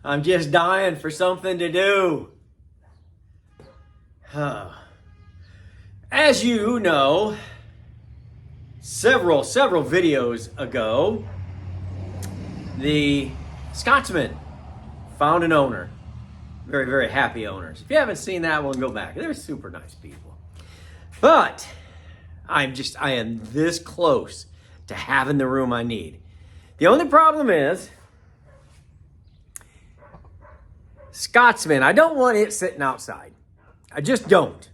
I'm just dying for something to do. As you know, several videos ago, the Scotsman found an owner. Very, very happy owners. If you haven't seen that one, go back. They're super nice people. But I am this close to having the room I need. The only problem is, Scotsman, I don't want it sitting outside. I just don't.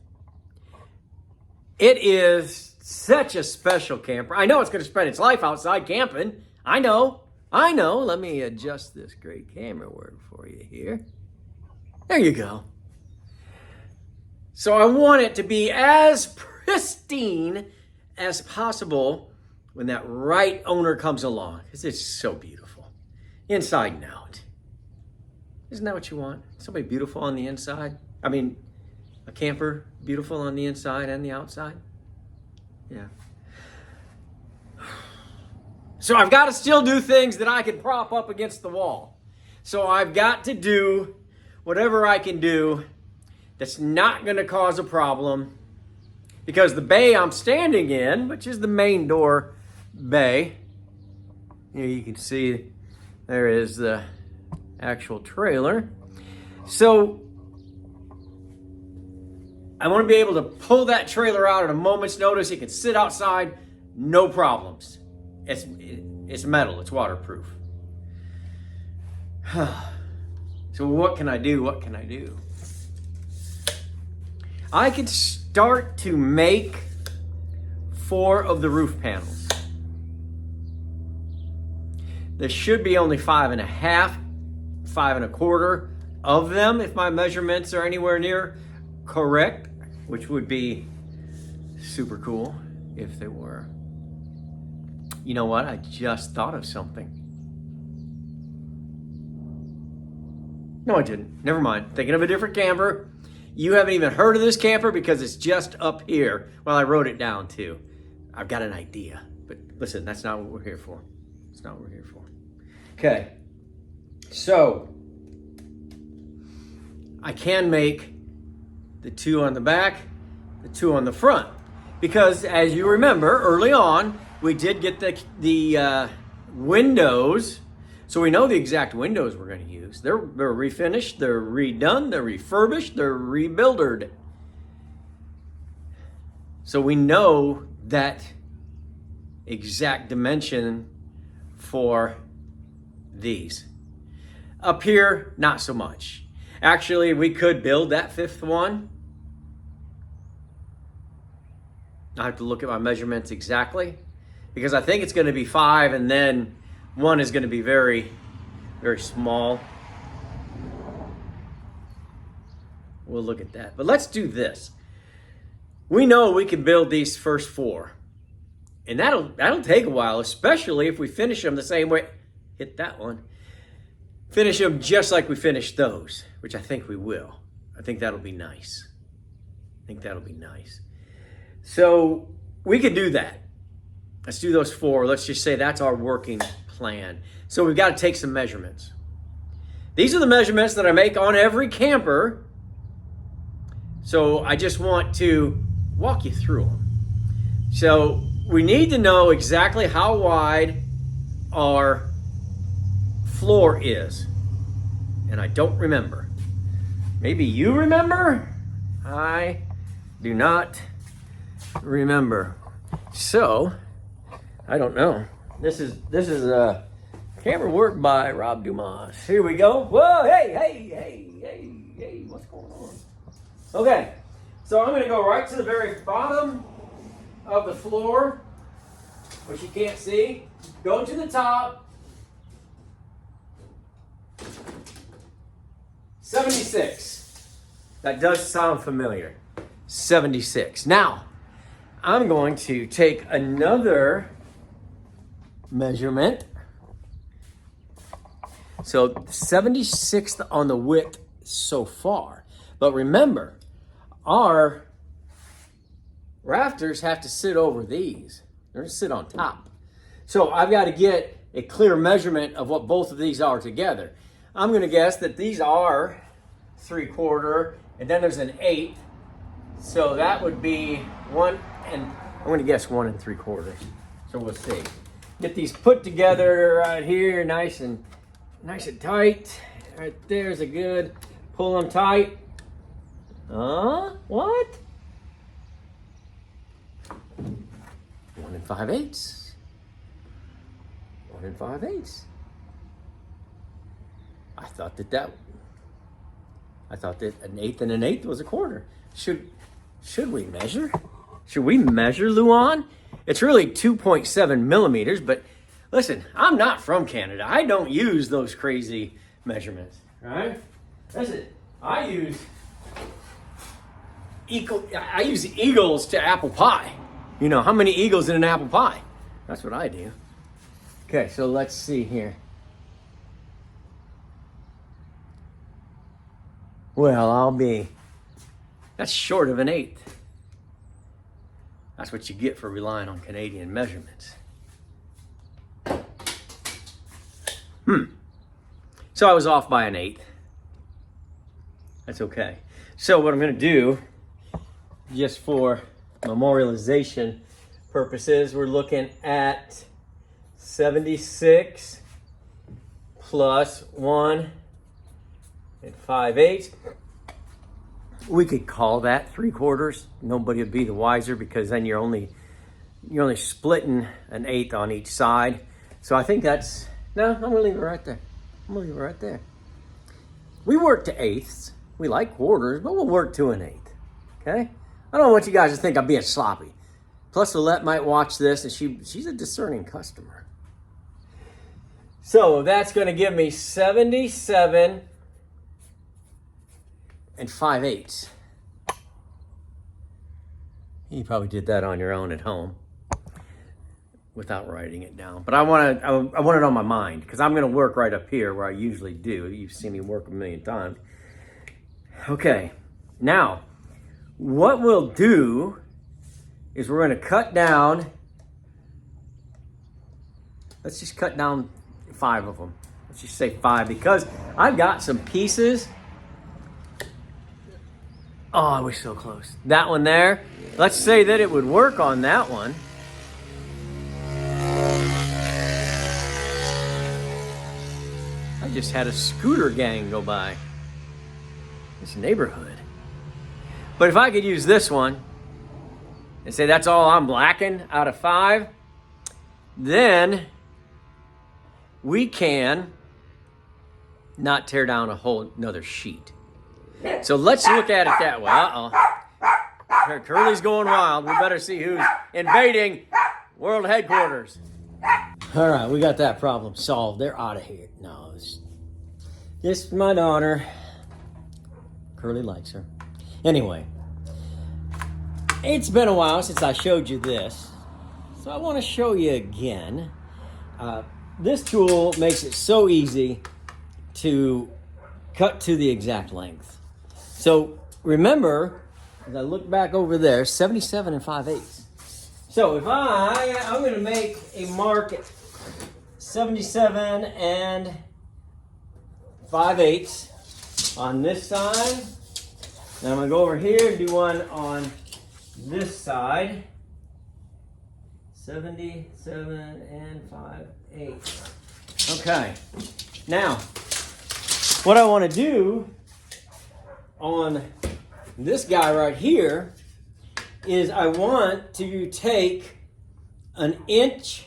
It is such a special camper. I know it's going to spend its life outside camping. I know. Let me adjust this great camera work for you here. There you go. So I want it to be as pristine as possible when that right owner comes along, because it's so beautiful, inside and out. Isn't that what you want? Somebody beautiful on the inside? I mean, a camper beautiful on the inside and the outside? Yeah. So I've got to still do things that I can prop up against the wall. So I've got to do whatever I can do that's not going to cause a problem, because the bay I'm standing in, which is the main door bay, here you can see there is the actual trailer. So I want to be able to pull that trailer out at a moment's notice. It can sit outside, no problems. It's metal, it's waterproof. So what can I do? I could start to make 4 of the roof panels. There should be only 5 and a quarter of them, if my measurements are anywhere near correct, which would be super cool if they were. You know what? I just thought of something. No, I didn't. Never mind. Thinking of a different camper. You haven't even heard of this camper because it's just up here. Well, I wrote it down too. I've got an idea. But listen, that's not what we're here for. It's not what we're here for. Okay. So, I can make the 2 on the back, the 2 on the front. Because as you remember, early on, we did get the windows. So we know the exact windows we're going to use. They're refinished, they're redone, they're refurbished, they're rebuildered. So we know that exact dimension for these. Up here, not so much. Actually, we could build that 5th one. I have to look at my measurements exactly, because I think it's going to be 5, and then 1 is going to be very, very small. We'll look at that. But let's do this. We know we can build these first 4. And that'll take a while, especially if we finish them the same way. Hit that one. Finish them just like we finished those, which I think we will. I think that'll be nice. So we could do that. Let's do those 4. Let's just say that's our working plan. So we've got to take some measurements. These are the measurements that I make on every camper. So I just want to walk you through them. So we need to know exactly how wide our floor is. And I don't remember. Maybe you remember? I do not remember. So, I don't know. This is camera work by Rob Dumas. Here we go. Whoa, hey, what's going on? Okay, so I'm gonna go right to the very bottom of the floor, which you can't see. Go to the top. 76. That does sound familiar. 76. Now, I'm going to take another measurement. So 76th on the width so far. But remember, our rafters have to sit over these. They're going to sit on top. So I've got to get a clear measurement of what both of these are together. I'm going to guess that these are 3/4, and then there's an 1/8. So that would be 1, and I'm going to guess 1 3/4. So we'll see. Get these put together right here, nice and tight. Right there's a good. Pull them tight. What? 1 5/8. 1 5/8. I thought that an 1/8 and an 1/8 was 1/4. Should we measure? Should we measure, Luan? It's really 2.7 millimeters, but listen, I'm not from Canada. I don't use those crazy measurements, right? Listen, I use eagles to apple pie. You know, how many eagles in an apple pie? That's what I do. Okay, so let's see here. Well, that's short of an 1/8. That's what you get for relying on Canadian measurements. So I was off by an 1/8. That's okay. So what I'm going to do, just for memorialization purposes, we're looking at 76 plus 1 5/8. We could call that 3/4. Nobody would be the wiser, because then you're only splitting an 1/8 on each side. So I think I'm gonna leave it right there. We work to 1/8. We like quarters, but we'll work to an 1/8. Okay? I don't want you guys to think I'm being sloppy. Plus, Lillette might watch this, and she's a discerning customer. So that's going to give me 77 5/8. You probably did that on your own at home without writing it down. But I want it on my mind, because I'm going to work right up here where I usually do. You've seen me work a million times. Okay, now what we'll do is we're going to cut down. Let's just cut down 5 of them. Let's just say 5, because I've got some pieces. Oh, I was so close. That one there. Let's say that it would work on that one. I just had a scooter gang go by this neighborhood. But if I could use this one and say that's all I'm lacking out of 5, then we can not tear down a whole another sheet. So let's look at it that way. Curly's going wild. We better see who's invading world headquarters. All right, we got that problem solved. They're out of here. No, it's just my daughter. Curly likes her. Anyway, it's been a while since I showed you this, so I want to show you again. This tool makes it so easy to cut to the exact length. So remember, as I look back over there, 77 5/8. So if I'm going to make a mark at 77 5/8 on this side. Then I'm going to go over here and do one on this side. 77 5/8. Okay. Now, what I want to do on this guy right here is I want to take 1 1/8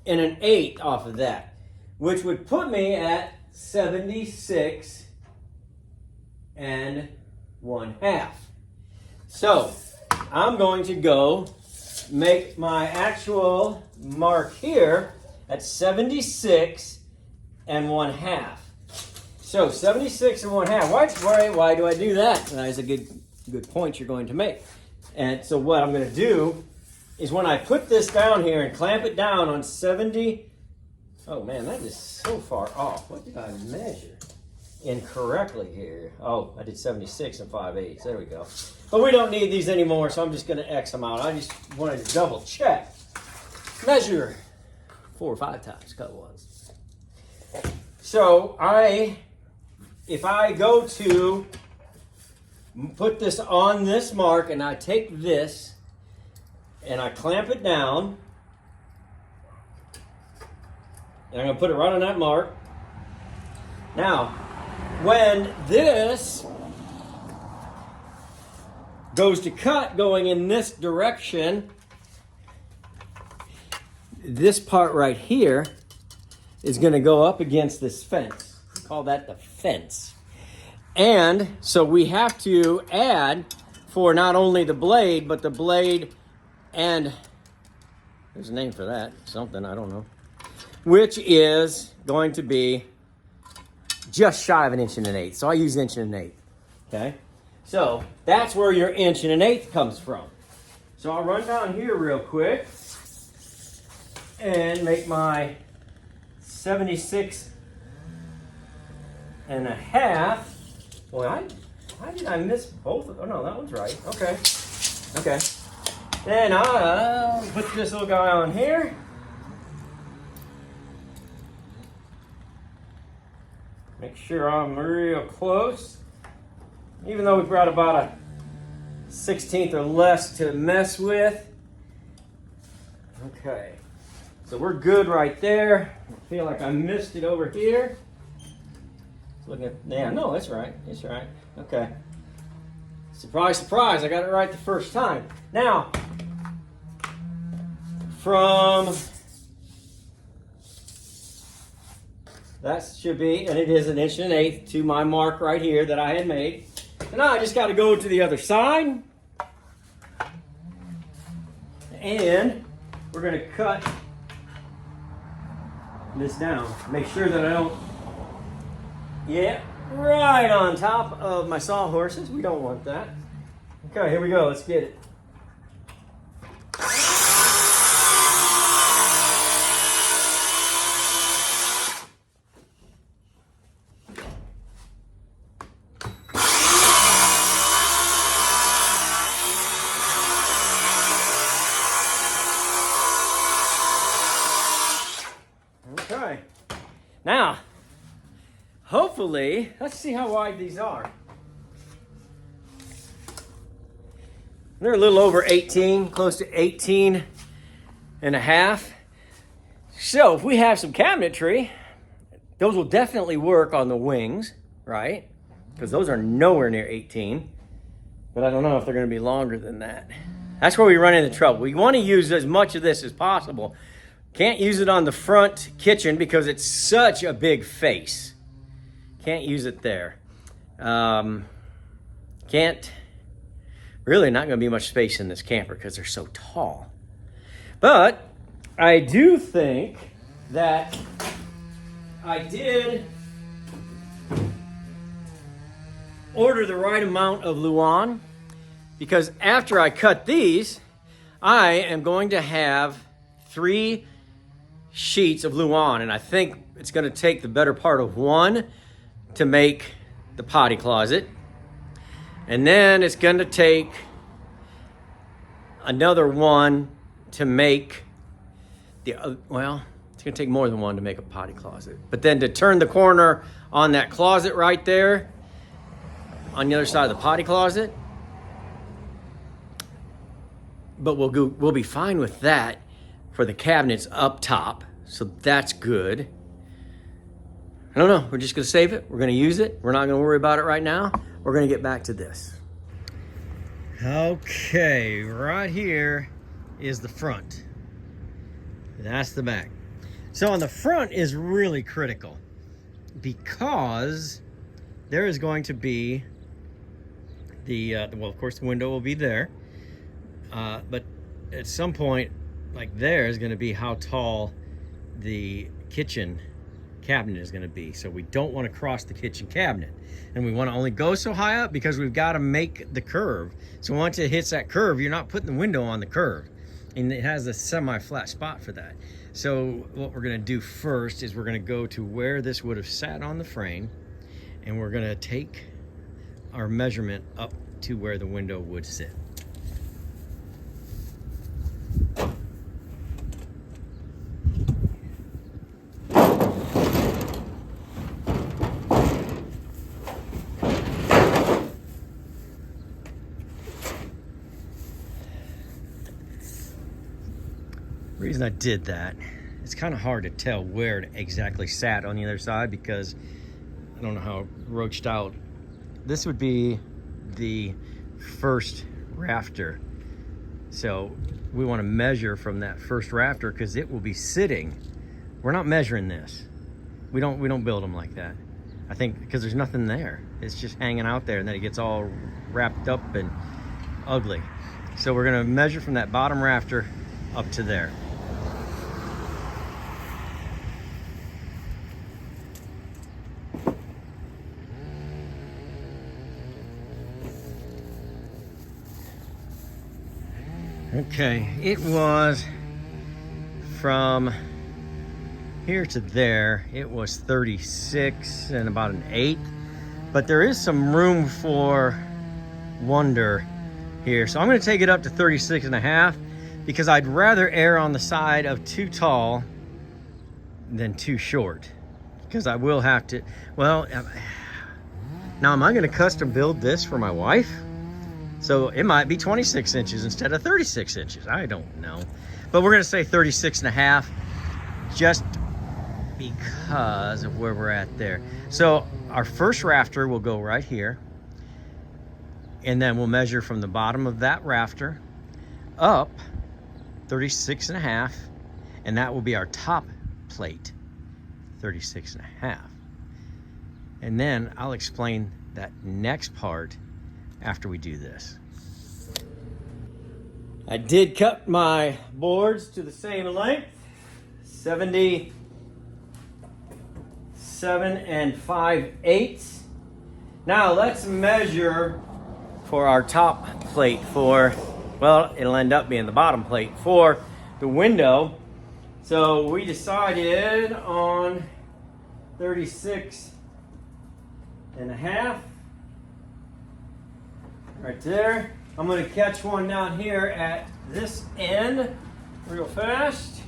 inch off of that, which would put me at 76 1/2. So I'm going to go make my actual mark here at 76 1/2. So 76 1/2. Why do I do that? That's a good point you're going to make. And so what I'm going to do is when I put this down here and clamp it down on 70. Oh man, that is so far off. What did I measure incorrectly here? Oh, I did 76 5/8. There we go. But we don't need these anymore, so I'm just going to X them out. I just wanted to double check. Measure 4 or 5 times, cut once. So I if I go to put this on this mark and I take this and I clamp it down, and I'm going to put it right on that mark. Now, when this goes to cut going in this direction, this part right here is going to go up against this fence. We call that the fence. And so we have to add for not only the blade, but the blade and, there's a name for that, something, I don't know, which is going to be just shy of 1 1/8 inches. So I use 1 1/8 inches, okay? So that's where your 1 1/8 inches comes from. So I'll run down here real quick and make my 76 and a half. Well, why did I miss both of them? Oh no, that one's right. Okay. Okay. Then I'll put this little guy on here. Make sure I'm real close. Even though we've got about a 1/16 or less to mess with. Okay. So we're good right there. I feel like I missed it over here. Looking at, yeah, no, that's right. It's right. Okay. Surprise, surprise, I got it right the first time. Now, from that should be, and it is 1 1/8 inches to my mark right here that I had made. So now I just got to go to the other side. And we're going to cut this down. Make sure that I don't, yeah, right on top of my sawhorses. We don't want that. Okay, here we go. Let's get it. Okay. Now, hopefully, let's see how wide these are. They're a little over 18, close to 18 and a half. So if we have some cabinetry, those will definitely work on the wings, right? Because those are nowhere near 18. But I don't know if they're going to be longer than that. That's where we run into trouble. We want to use as much of this as possible. Can't use it on the front kitchen because it's such a big face. Can't use it there. Really not going to be much space in this camper because they're so tall. But I do think that I did order the right amount of Luan, because after I cut these, I am going to have 3 sheets of Luan, and I think it's going to take the better part of 1 to make the potty closet, and then it's going to take another 1 to make the, well, it's going to take more than 1 to make a potty closet, but then to turn the corner on that closet right there on the other side of the potty closet. But we'll be fine with that for the cabinets up top, so that's good. I don't know, we're just gonna save it, we're gonna use it, we're not gonna worry about it right now. We're gonna get back to this. Okay, right here is the front. That's the back. So on the front is really critical because there is going to be the, well, of course the window will be there, but at some point, like there is going to be how tall the kitchen cabinet is going to be. So we don't want to cross the kitchen cabinet, and we want to only go so high up because we've got to make the curve. So once it hits that curve, you're not putting the window on the curve, and it has a semi-flat spot for that. So what we're going to do first is we're going to go to where this would have sat on the frame, and we're going to take our measurement up to where the window would sit. reason I did that, it's kind of hard to tell where it exactly sat on the other side because I don't know how it roached out. This would be the first rafter. So we want to measure from that first rafter because it will be sitting. We're not measuring this. We don't build them like that. I think because there's nothing there. It's just hanging out there and then it gets all wrapped up and ugly. So we're gonna measure from that bottom rafter up to there. Okay, it was from here to there, it was 36 and about an 1/8, but there is some room for wonder here. So I'm gonna take it up to 36.5 because I'd rather err on the side of too tall than too short. Because I will have to, well, now am I gonna custom build this for my wife? So it might be 26 inches instead of 36 inches. I don't know. But we're gonna say 36.5 just because of where we're at there. So our first rafter will go right here. And then we'll measure from the bottom of that rafter up 36.5. And that will be our top plate, 36.5. And then I'll explain that next part after we do this. I did cut my boards to the same length, 77 5/8. Now let's measure for our top plate for, well, it'll end up being the bottom plate for the window. So we decided on 36.5. Right there. I'm going to catch one down here at this end real fast.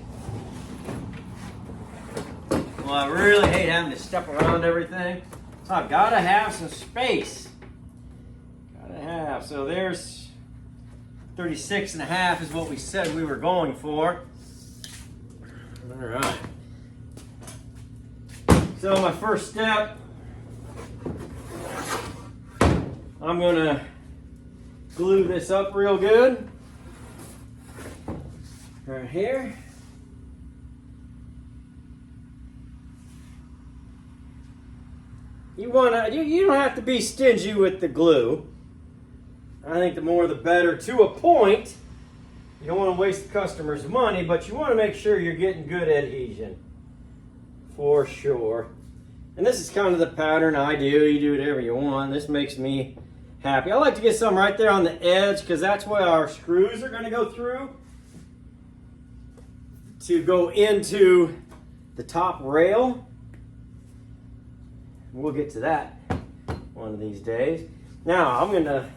Well, I really hate having to step around everything. So I've got to have some space. Gotta have. So there's 36.5 is what we said we were going for. All right. So my first step, I'm going to glue this up real good right here. You don't have to be stingy with the glue. I think the more the better to a point. You don't want to waste the customer's money, but you want to make sure you're getting good adhesion for sure. And this is kind of the pattern I do. You do whatever you want. This makes me happy. I like to get some right there on the edge because that's where our screws are going to go through to go into the top rail. We'll get to that one of these days. Now I'm going to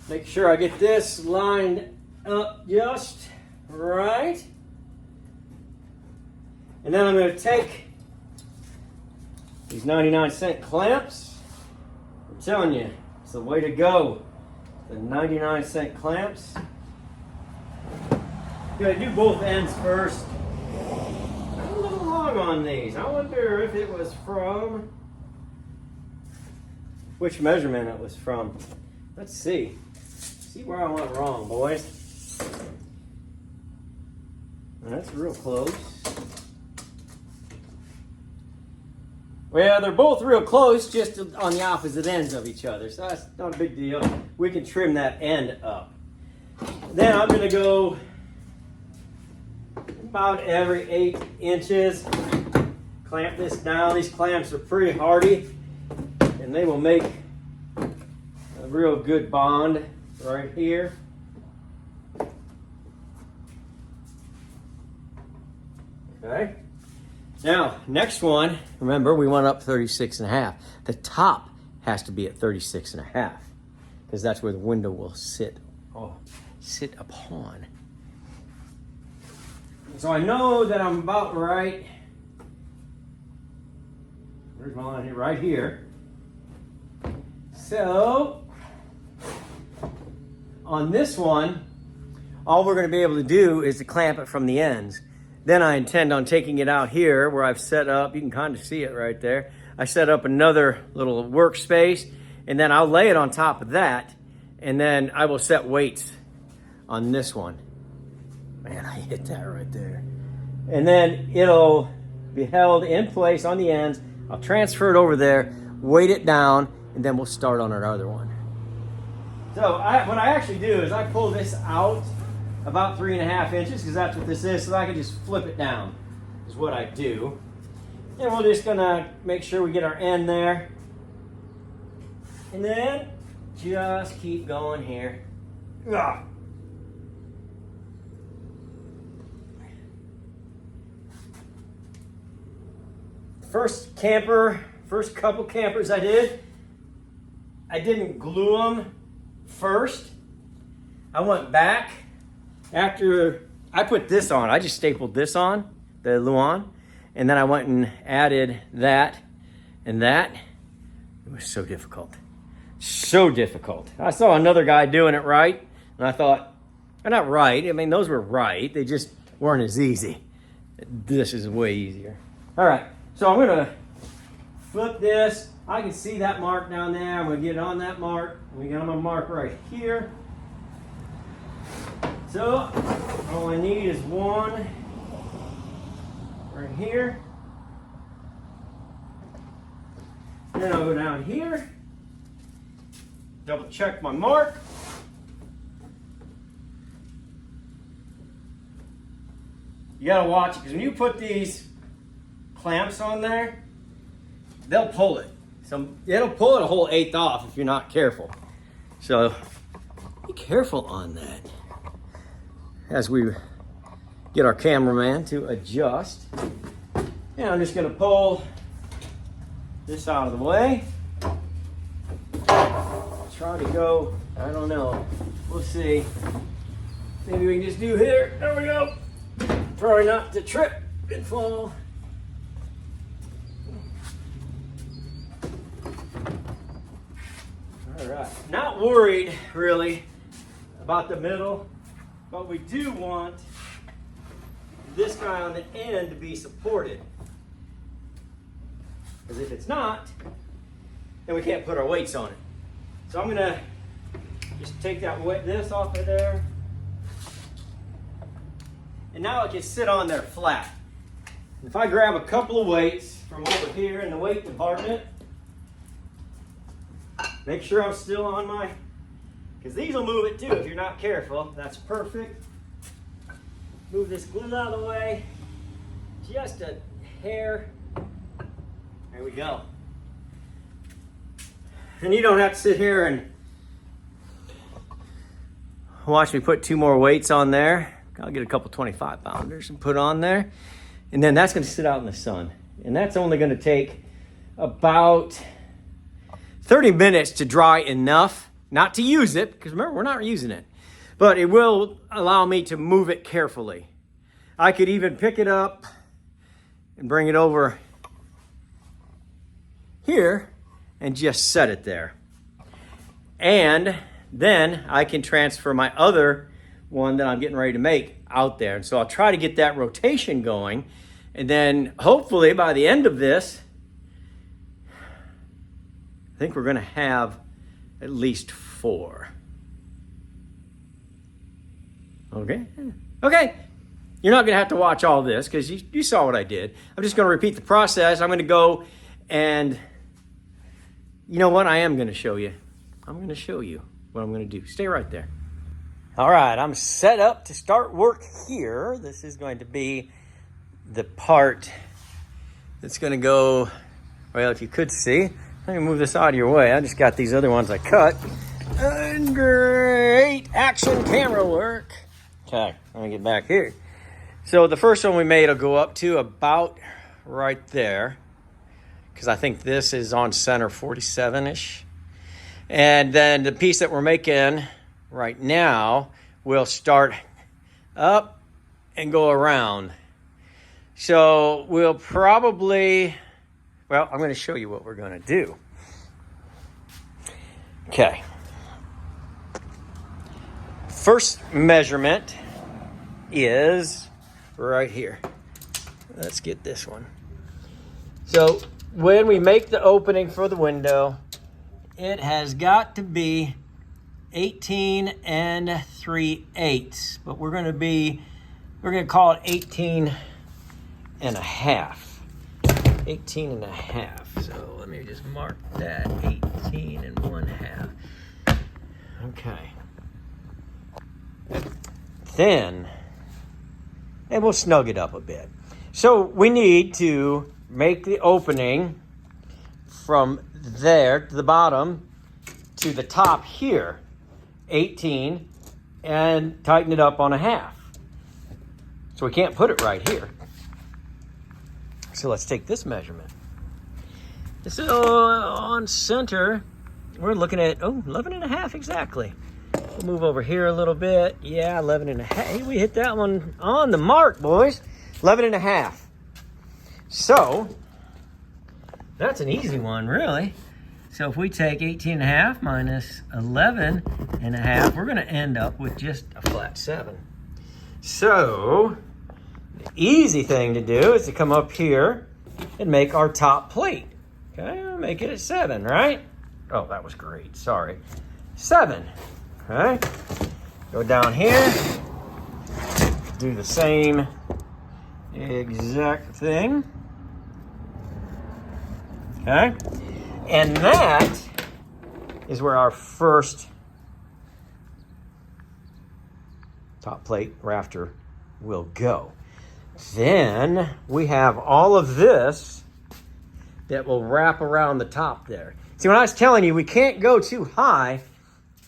make sure I get this lined up just right. And then I'm going to take these 99-cent clamps. I'm telling you, it's the way to go. The 99-cent clamps. You gotta do both ends first. I'm a little long on these. I wonder if it was from which measurement it was from. Let's see. See where I went wrong, boys. That's real close. Well, they're both real close, just on the opposite ends of each other, so that's not a big deal. We can trim that end up. Then I'm going to go about every 8 inches. Clamp this down. These clamps are pretty hardy, and they will make a real good bond right here. Okay. Now, next one, remember we went up 36.5. The top has to be at 36.5 because that's where the window will sit upon. So I know that I'm about right. Where's my line here? Right here. So on this one, all we're going to be able to do is to clamp it from the ends. Then I intend on taking it out here where I've set up, you can kind of see it right there. I set up another little workspace, and then I'll lay it on top of that, and then I will set weights on this one. Man, I hit that right there. And then it'll be held in place on the ends. I'll transfer it over there, weight it down, and then we'll start on our other one. So what I actually do is I pull this out about 3.5 inches, because that's what this is, so I can just flip it down, is what I do. And we're just gonna make sure we get our end there. And then just keep going here. Ugh. First couple campers I didn't glue them first. I went back after I put this on. I just stapled this on, the Luan, and then I went and added that and that. It was so difficult. So difficult. I saw another guy doing it right, and I thought, they're not right. I mean, those were right. They just weren't as easy. This is way easier. All right. So I'm gonna flip this. I can see that mark down there. I'm gonna get on that mark. I'm gonna mark right here. So all I need is one right here. Then I'll go down here, double check my mark. You gotta watch it, because when you put these clamps on there, they'll pull it. So it'll pull it a whole 1/8 off if you're not careful. So be careful on that. As we get our cameraman to adjust. And I'm just gonna pull this out of the way. Try to go, I don't know, we'll see. Maybe we can just do here, there we go. Probably not to trip and fall. All right, not worried really about the middle, but we do want this guy on the end to be supported. Because if it's not, then we can't put our weights on it. So I'm gonna just take this off of there. And now it can sit on there flat. If I grab a couple of weights from over here in the weight department, make sure I'm still on my, because these will move it too if you're not careful. That's perfect. Move this glue out of the way. Just a hair. There we go. And you don't have to sit here and watch me put 2 more weights on there. I'll get a couple 25-pounders and put on there. And then that's going to sit out in the sun. And that's only going to take about 30 minutes to dry enough, not to use it, because remember, we're not using it. But it will allow me to move it carefully. I could even pick it up and bring it over here and just set it there. And then I can transfer my other one that I'm getting ready to make out there. And so I'll try to get that rotation going. And then hopefully by the end of this, I think we're gonna have at least 4. Okay. Okay. You're not gonna have to watch all this because you saw what I did. I'm just gonna repeat the process. I'm gonna go and you know what? I am gonna show you. I'm gonna show you what I'm gonna do. Stay right there. All right, I'm set up to start work here. This is going to be the part that's going to go, well, if you could see, I'm going to move this out of your way. I just got these other ones I cut. And great action camera work. Okay, let me get back here. So the first one we made will go up to about right there, because I think this is on center 47-ish. And then the piece that we're making right now will start up and go around. So we'll probably, well, I'm going to show you what we're going to do. Okay. first measurement is right here. Let's get this one. So when we make the opening for the window, it has got to be 18 3/8, but we're gonna call it 18 and a half. 18 and a half. So let me just mark that, 18 and 1/2. Okay. Then, and we'll snug it up a bit. So we need to make the opening from there to the bottom to the top here, 18, and tighten it up on a half. So we can't put it right here. So let's take this measurement. This is on center. We're looking at, 11 and a half exactly. We'll move over here a little bit. Yeah, 11 and a half. Hey, we hit that one on the mark, boys. 11 and a half. So, that's an easy one, really. So if we take 18 and a half minus 11 and a half, we're gonna end up with just a flat 7. So, the easy thing to do is to come up here and make our top plate. Okay, I'll make it at 7, right? Oh, that was great, sorry. 7, okay? Go down here, do the same exact thing. Okay? And that is where our first top plate rafter will go. Then we have all of this that will wrap around the top there. See, when I was telling you we can't go too high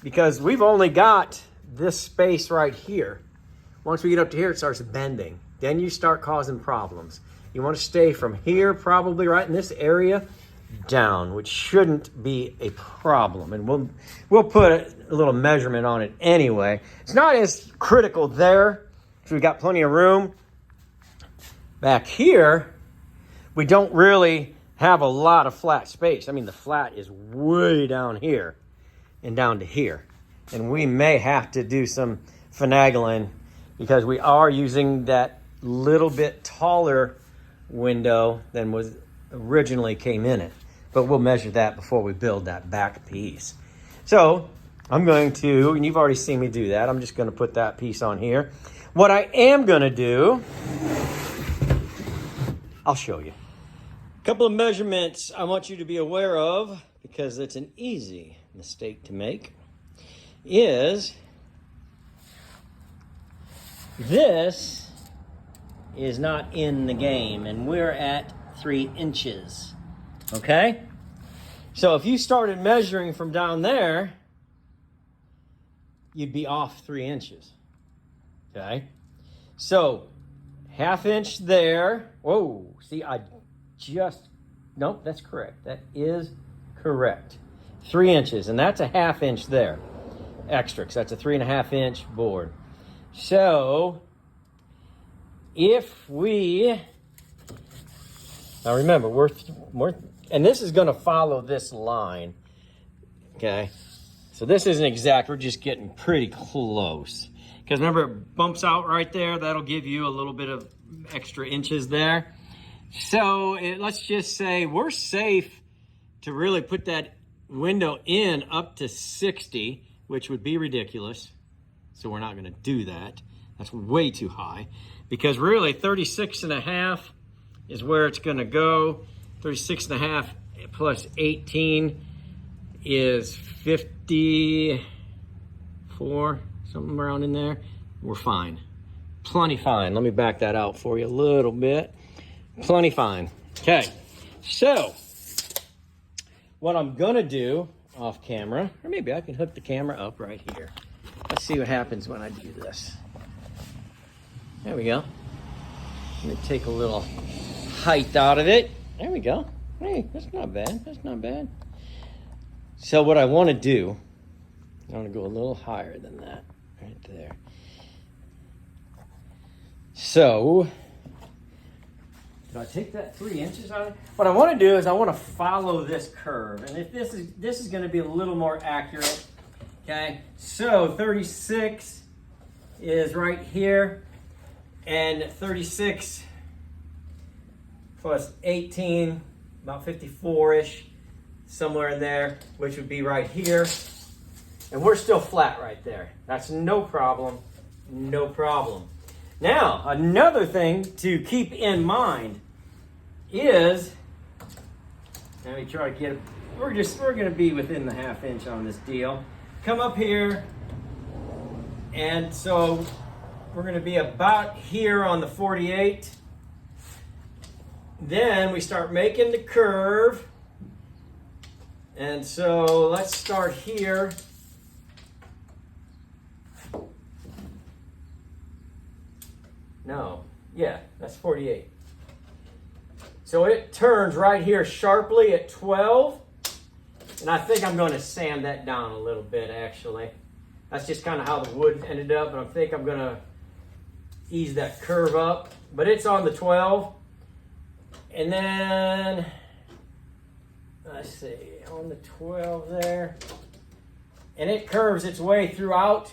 because we've only got this space right here. Once we get up to here, it starts bending. Then you start causing problems. You want to stay from here, probably right in this area, down, which shouldn't be a problem. And we'll put a little measurement on it anyway. It's not as critical there, so we've got plenty of room. Back here, we don't really have a lot of flat space. I mean, the flat is way down here and down to here. And we may have to do some finagling because we are using that little bit taller window than was originally came in it. But we'll measure that before we build that back piece. So I'm going to, and you've already seen me do that, I'm just going to put that piece on here. What I am going to do, I'll show you. A couple of measurements I want you to be aware of, because it's an easy mistake to make, is this is not in the game, and we're at 3 inches. Okay? So if you started measuring from down there, you'd be off 3 inches. Okay? So, 1/2 inch there. Whoa, see, nope, that's correct. That is correct. 3 inches, and that's a 1/2 inch there. Extra, because that's a 3.5 inch board. So, if we, now remember, we're and this is going to follow this line, okay? So this isn't exact, we're just getting pretty close. Because remember, it bumps out right there. That'll give you a little bit of extra inches there. So let's just say we're safe to really put that window in up to 60, which would be ridiculous. So we're not going to do that. That's way too high. Because really 36 and a half is where it's going to go. 36 and a half plus 18 is 54, something around in there. We're fine. Plenty fine. Let me back that out for you a little bit. Plenty fine. Okay, so what I'm gonna do off camera, or maybe I can hook the camera up right here. Let's see what happens when I do this. There we go. Let me take a little height out of it. There we go. Hey, that's not bad. That's not bad. So what I want to do, I want to go a little higher than that, right there. So, if I take that 3 inches out of it, what I want to do is I want to follow this curve. And if this is going to be a little more accurate, okay? So 36 is right here, and 36 plus 18, about 54-ish, somewhere in there, which would be right here. And we're still flat right there. That's no problem, no problem. Now, another thing to keep in mind is, let me try to get, we're gonna be within the 1/2 inch on this deal. Come up here, and so we're gonna be about here on the 48. Then we start making the curve. And so let's start here. No, yeah, that's 48. So it turns right here sharply at 12. And I think I'm going to sand that down a little bit, actually. That's just kind of how the wood ended up, and I think I'm going to ease that curve up. But it's on the 12. And then, let's see, on the 12 there. And it curves its way throughout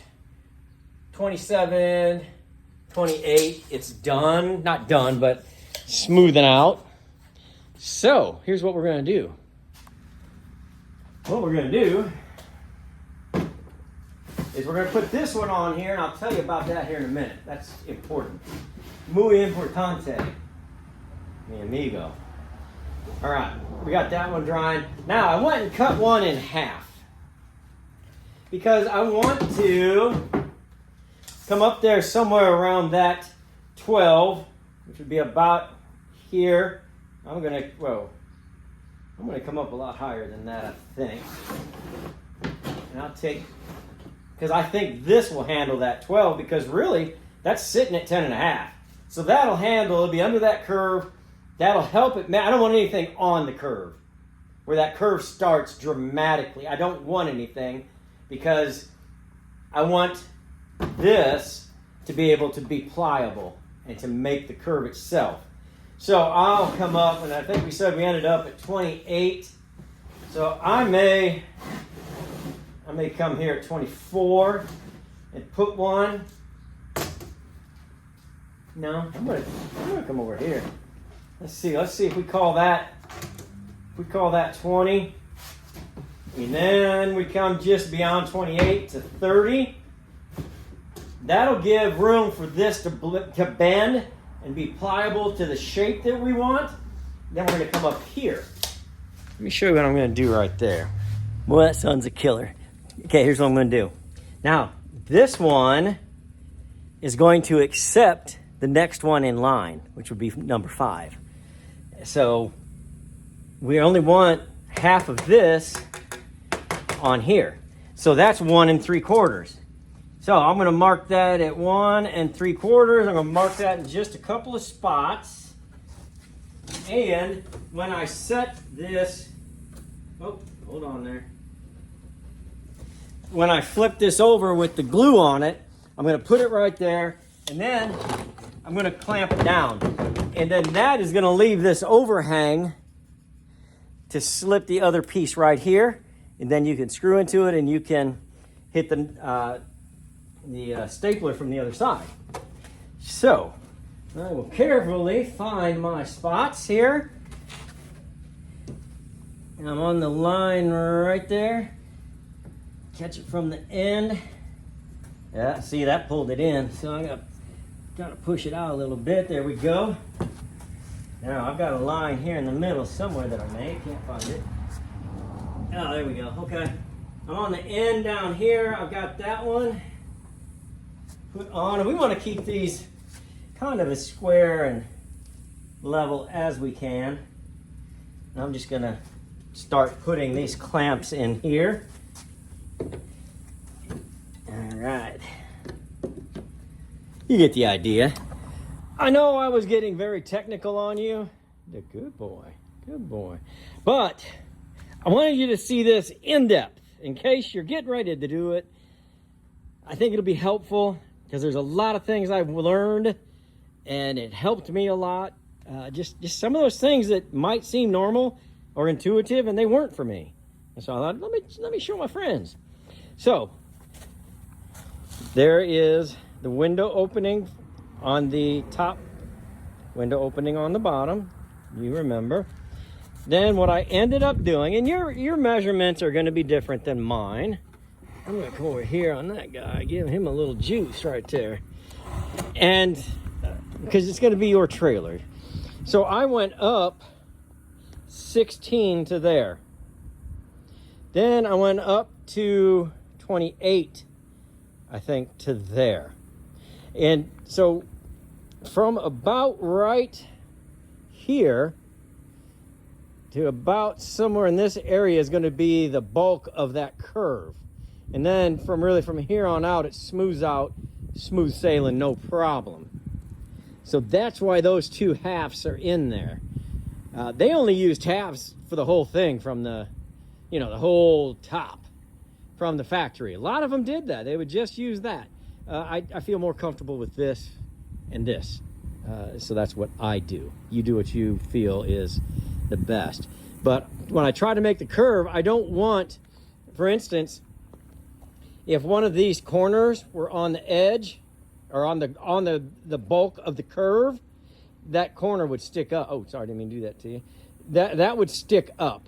27, 28. It's done, not done, but smoothing out. So here's what we're going to do. What we're going to do is we're going to put this one on here, and I'll tell you about that here in a minute. That's important. Muy importante, mi amigo. All right, we got that one drying. Now, I went and cut one in half because I want to come up there somewhere around that 12, which would be about here. I'm going to come up a lot higher than that, I think. And I'll take, because I think this will handle that 12, because really, that's sitting at 10.5. So that'll handle, it'll be under that curve. That'll help it. I don't want anything on the curve, where that curve starts dramatically. I don't want anything, because I want this to be able to be pliable and to make the curve itself. So I'll come up, and I think we said we ended up at 28. So I may come here at 24 and put one. No, I'm gonna come over here. Let's see if we call that 20. And then we come just beyond 28 to 30. That'll give room for this to bend and be pliable to the shape that we want. Then we're going to come up here. Let me show you what I'm going to do right there. Boy, that sun's a killer. Okay, here's what I'm going to do. Now, this one is going to accept the next one in line, which would be number 5. So we only want half of this on here. So that's 1 3/4. So I'm going to mark that at 1 3/4. I'm going to mark that in just a couple of spots. And when I set this, oh, hold on there. When I flip this over with the glue on it, I'm going to put it right there, and then I'm going to clamp it down. And then that is going to leave this overhang to slip the other piece right here. And then you can screw into it, and you can hit the stapler from the other side. So I will carefully find my spots here. And I'm on the line right there. Catch it from the end. Yeah, see, that pulled it in. So I gotta push it out a little bit. There we go. Now I've got a line here in the middle somewhere that I made. Can't find it. Oh, there we go. Okay. I'm on the end down here. I've got that one put on. And we want to keep these kind of as square and level as we can. And I'm just going to start putting these clamps in here. All right. You get the idea. I know I was getting very technical on you. Good boy. Good boy. But I wanted you to see this in depth in case you're getting ready to do it. I think it'll be helpful because there's a lot of things I've learned and it helped me a lot. Just some of those things that might seem normal or intuitive, and they weren't for me. And so I thought, let me show my friends. So there is the window opening on the top, window opening on the bottom, you remember. Then what I ended up doing, and your measurements are going to be different than mine. I'm going to come over here on that guy, give him a little juice right there. And because it's going to be your trailer. So I went up 16 to there. Then I went up to 28, I think, to there. And so from about right here to about somewhere in this area is going to be the bulk of that curve. And then from here on out, it smooths out, smooth sailing, no problem. So that's why those two halves are in there. They only used halves for the whole thing from the whole top from the factory. A lot of them did that. They would just use that. I feel more comfortable with this and this. So that's what I do. You do what you feel is the best. But when I try to make the curve, I don't want, for instance, if one of these corners were on the edge or on the bulk of the curve, that corner would stick up. Oh, sorry, I didn't mean to do that to you. That would stick up,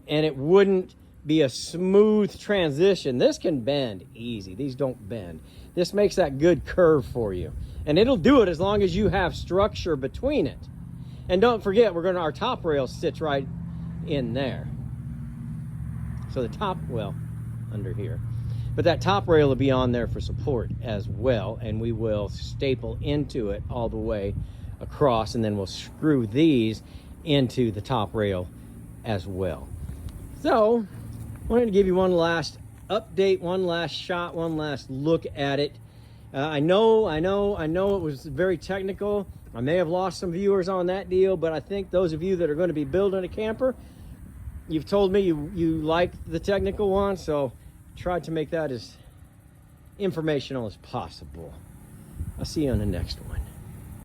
and it wouldn't be a smooth transition. This can bend easy. These don't bend. This makes that good curve for you, and it'll do it as long as you have structure between it. And don't forget, our top rail sits right in there. So the top, well, under here. But that top rail will be on there for support as well, and we will staple into it all the way across, and then we'll screw these into the top rail as well. So, I wanted to give you one last update, one last shot, one last look at it. I know it was very technical. I may have lost some viewers on that deal, but I think those of you that are going to be building a camper, you've told me you like the technical one, so tried to make that as informational as possible. I'll see you on the next one.